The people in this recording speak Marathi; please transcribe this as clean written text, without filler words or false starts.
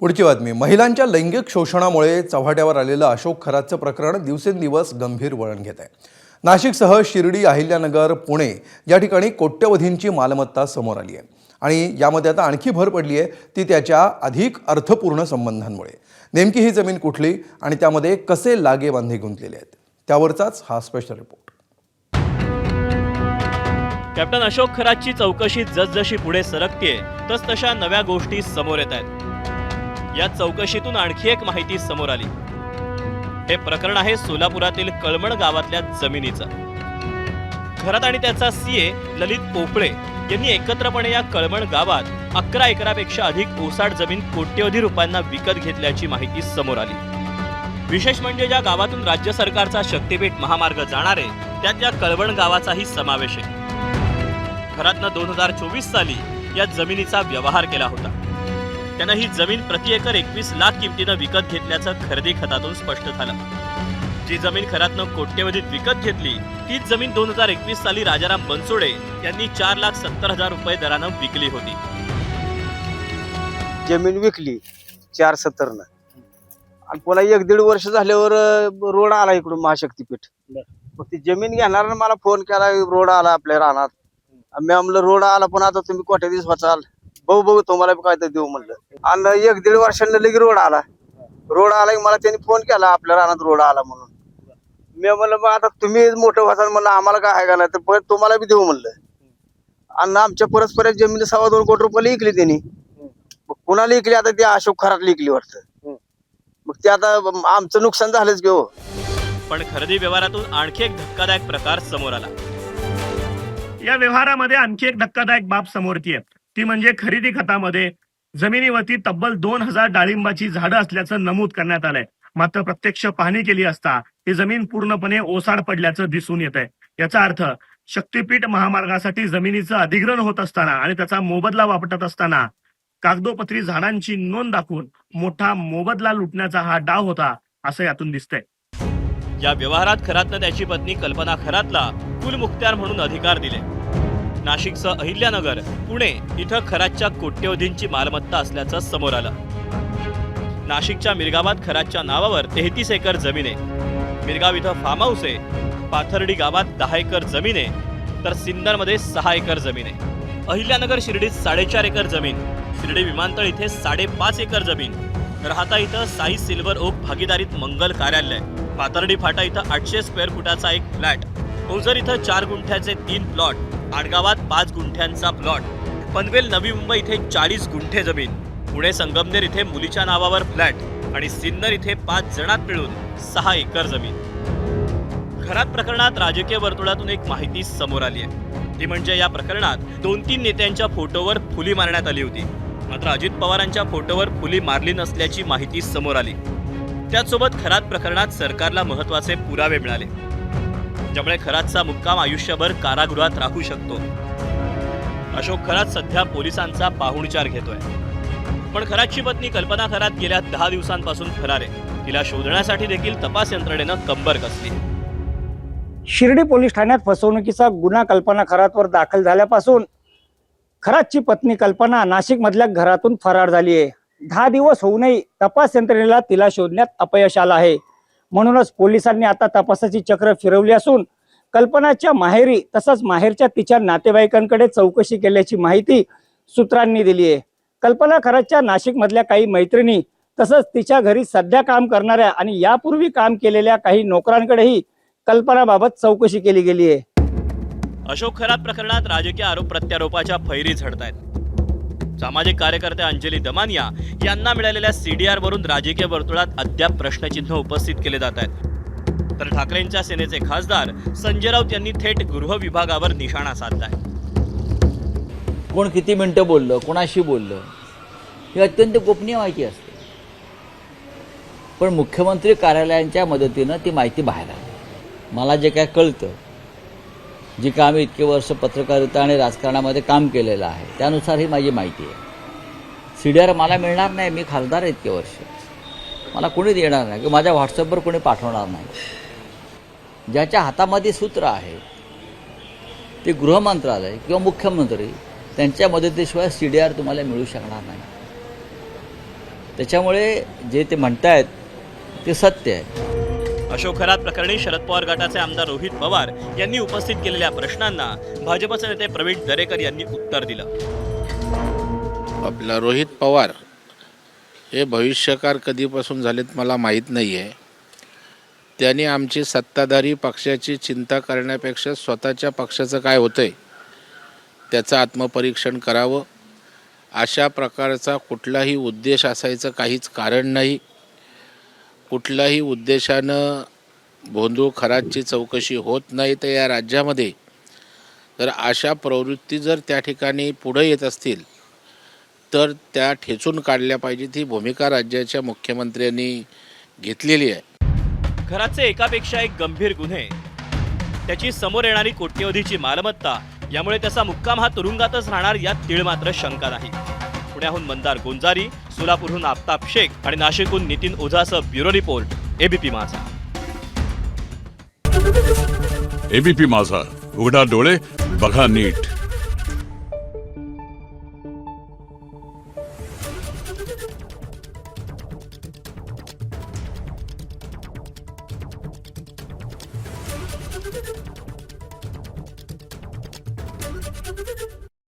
पुढची बातमी. महिलांच्या लैंगिक शोषणामुळे चव्हाट्यावर आलेलं अशोक खरातचं प्रकरण दिवसेंदिवस गंभीर वळण घेत आहे. नाशिकसह शिर्डी, अहिल्यानगर, पुणे या ठिकाणी कोट्यवधींची मालमत्ता समोर आली आहे आणि यामध्ये आता आणखी भर पडली आहे ती त्याच्या अधिक अर्थपूर्ण संबंधांमुळे. नेमकी ही जमीन कुठली आणि त्यामध्ये कसे लागे बांधे गुंतलेले आहेत त्यावरचाच हा स्पेशल रिपोर्ट. कॅप्टन अशोक खरातची चौकशी जसजशी पुढे सरकतेय तसतशा नव्या गोष्टी समोर येत आहेत. या चौकशीतून आणखी एक माहिती समोर आली. हे प्रकरण आहे सोलापुरातील कळमण गावातल्या जमिनीचं. खरात आणि त्याचा सीए ललित पोपळे यांनी एकत्रपणे या कळमण गावात 11 एकरापेक्षा अधिक ओसाड जमीन कोट्यवधी रुपयांना विकत घेतल्याची माहिती समोर आली. विशेष म्हणजे ज्या गावातून राज्य सरकारचा शक्तीपीठ महामार्ग जाणार आहे त्यात या कळवण गावाचाही समावेश आहे. खरातनं 2024 साली या जमिनीचा व्यवहार केला होता. त्यांना ही जमीन प्रति एकर 21 लाख किमतीनं विकत घेतल्याचं खरेदी खतातून स्पष्ट झालं. जी जमीन खरातनं कोट्यवधीत विकत घेतली तीच जमीन 2021 साली राजाराम बनसोडे यांनी 4,70,000 रुपये दरानं विकली होती. जमीन विकली 470 आणि पुन्हा 1-1.5 वर्ष झाल्यावर रोड आला इकडून महाशक्तीपीठ. मग ती जमीन घेणार मला फोन केला, रोड आला आपल्या रानात. मी म्हणलं रोड आला पण आता तुम्ही कोट्या दिवस वाचाल बघू तुम्हाला काय तर देऊ म्हणलं. आणि 1-1.5 वर्षांना लगे रोड आला की मला त्यांनी फोन केला आपल्या रानात रोड आला म्हणून. मी म्हणलं मग आता तुम्ही मोठं व्हाल म्हणलं आम्हाला काय आहे का नाही तर परत तुम्हाला बी देऊ म्हणलं. आणि आमच्या परस्पर जमीन 2.25 कोटी रुपये विकली त्यांनी. कुणाला विकली आता ती अशोक खरात विकली वाटतं. मग ते आता आमचं नुकसान झालंच घेऊ. पण खरेदी व्यवहारातून आणखी एक धक्कादायक प्रकार समोर आला. या व्यवहारामध्ये आणखी एक धक्कादायक बाब समोर येते ती म्हणजे खरेदी खतामध्ये जमिनीवरती तब्बल 2,000 डाळिंबाची झाडं असल्याचं नमूद करण्यात आलंय. मात्र प्रत्यक्ष पाहणी केली असता ही जमीन पूर्णपणे ओसाड पडल्याचं दिसून येत आहे. याचा अर्थ शक्तीपीठ महामार्गासाठी जमिनीचं अधिग्रहण होत असताना आणि त्याचा मोबदला वापरत असताना कागदोपत्री झाडांची नोंद दाखवून मोठा मोबदला लुटण्याचा हा डाव होता असं यातून दिसतंय. या व्यवहारात खरातनं त्याची पत्नी कल्पना खरातला कुलमुखत्यार म्हणून अधिकार दिले. नाशिकसह अहिल्यानगर, पुणे इथं खरातच्या कोट्यवधींची मालमत्ता असल्याचं समोर आलं. नाशिकच्या मिरगावात खरातच्या नावावर 33 एकर जमीन आहे. मिरगाव इथं फार्म हाऊस आहे. पाथर्डी गावात 10 एकर जमीन आहे तर सिन्नरमध्ये 6 एकर जमीन आहे. अहिल्यानगर शिर्डीत 4.5 एकर जमीन, शिर्डी विमानतळ इथे 5.5 एकर जमीन, राहता इथं साई सिल्वर ओक भागीदारीत मंगल कार्यालय, पाथर्डी फाटा इथं 800 स्क्वेअर फुटाचा एक फ्लॅट, ओझर इथं 4 गुंठ्याचे 3 प्लॉट, आडगावात 5 गुंठ्यांचा प्लॉट, पनवेल नवी मुंबई इथे 40 गुंठे जमीन, पुणे संगमनेर इथे मुलीच्या नावावर फ्लॅट आणि सिन्नर इथे 5 जणात मिळून 6 एकर जमीन. खरात प्रकरणात राजकीय वर्तुळातून एक माहिती समोर आली आहे. ती म्हणजे या प्रकरणात 2-3 नेत्यांच्या फोटोवर फुली मारण्यात आली होती. मात्र अजित पवारांच्या फोटोवर फुली मारली नसल्याची माहिती समोर आली. त्याचसोबत खरात प्रकरणात सरकारला महत्त्वाचे पुरावे मिळाले ज्यामुळे खरातचा मुक्काम आयुष्यभर कारागृहात राहू शकतो. अशोक खरात सध्या पोलिसांचा पाहुणचार घेतोय. पण खरातची पत्नी कल्पना खरात गेल्या 10 दिवसांपासून फरार आहे. तिला शोधण्यासाठी देखील तपास यंत्रणेनं कंबर कसली. शिर्डी पोलीस ठाण्यात फसवणुकीचा गुन्हा कल्पना खरातवर दाखल झाल्यापासून खरातची पत्नी कल्पना नाशिक मधल्या घरातून फरार झाली आहे. 10 दिवस होऊनही तपास यंत्रणेला तिला शोधण्यात अपयश आलं आहे. म्हणूनच पोलिसांनी आता तपासाची चक्र फिरवली असून कल्पनाच्या माहेरी तसंच माहेरच्या तिच्या नातेवाईकांकडे चौकशी केल्याची माहिती सूत्रांनी दिली आहे. कल्पना खरातच्या नाशिक मधल्या काही मैत्रिणी तसंच तिच्या घरी सध्या काम करणाऱ्या आणि यापूर्वी काम केलेल्या काही नोकरांकडेही कल्पनाबाबत चौकशी केली गेली आहे. अशोक खरात प्रकरणात राजकीय आरोप प्रत्यारोपाच्या फैरी झडतायत. सामाजिक कार्यकर्ते अंजली दमानिया यांना मिळालेल्या CDR वरून राजकीय वर्तुळात अद्याप प्रश्नचिन्ह उपस्थित केले जात आहेत. तर ठाकरेंच्या सेनेचे खासदार संजय राऊत यांनी थेट गृह विभागावर निशाणा साधलाय. कोण किती मिनिटं बोललं, कोणाशी बोललं हे अत्यंत गोपनीय माहिती असते. पण मुख्यमंत्री कार्यालयांच्या मदतीनं ती माहिती बाहेर आली. मला जे काय कळतं, जी का आम्ही इतके वर्ष पत्रकारिता आणि राजकारणामध्ये काम केलेलं आहे त्यानुसार ही माझी माहिती आहे. CDR मला मिळणार नाही. मी खासदार आहे इतके वर्ष. मला कोणी देणार नाही किंवा माझ्या व्हॉट्सअपवर कोणी पाठवणार नाही. ज्याच्या हातामध्ये सूत्र आहे ते गृह मंत्रालय किंवा मुख्यमंत्री त्यांच्या मदतीशिवाय CDR तुम्हाला मिळू शकणार नाही. त्याच्यामुळे जे ते म्हणतायत ते सत्य आहे. अशोक खरात प्रकरणी शरद पवार गटाचे आमदार रोहित पवार यांनी उपस्थित केलेल्या प्रश्नांना भाजपचे नेते प्रवीण दरेकर यांनी उत्तर दिलं. आपला रोहित पवार हे भविष्यकार कधीपासून झालेत मला माहीत नाही आहे. त्यांनी आमची सत्ताधारी पक्षाची चिंता करण्यापेक्षा स्वतःच्या पक्षाचं काय होतं आहे त्याचं आत्मपरीक्षण करावं. अशा प्रकारचा कुठलाही उद्देश असायचं काहीच कारण नाही. कुठल्याही उद्देशानं भोंदू खरातची चौकशी होत नाही. तर या राज्यामध्ये तर अशा प्रवृत्ती जर त्या ठिकाणी पुढे येत असतील तर त्या ठेचून काढल्या पाहिजेत. ही भूमिका राज्याच्या मुख्यमंत्र्यांनी घेतलेली आहे. खरातचे एकापेक्षा एक गंभीर गुन्हे, त्याची समोर येणारी कोट्यवधीची मालमत्ता, यामुळे त्याचा मुक्काम हा तुरुंगातच राहणार यात तीळ मात्र शंका नाही. पुण्याहून मंदार गोंजारी, सोलापूरहून आफताब शेख आणि नाशिकहून नितीन ओझासह ब्युरो रिपोर्ट, एबीपी माझा. एबीपी माझा, उघडा डोळे बघा नीट.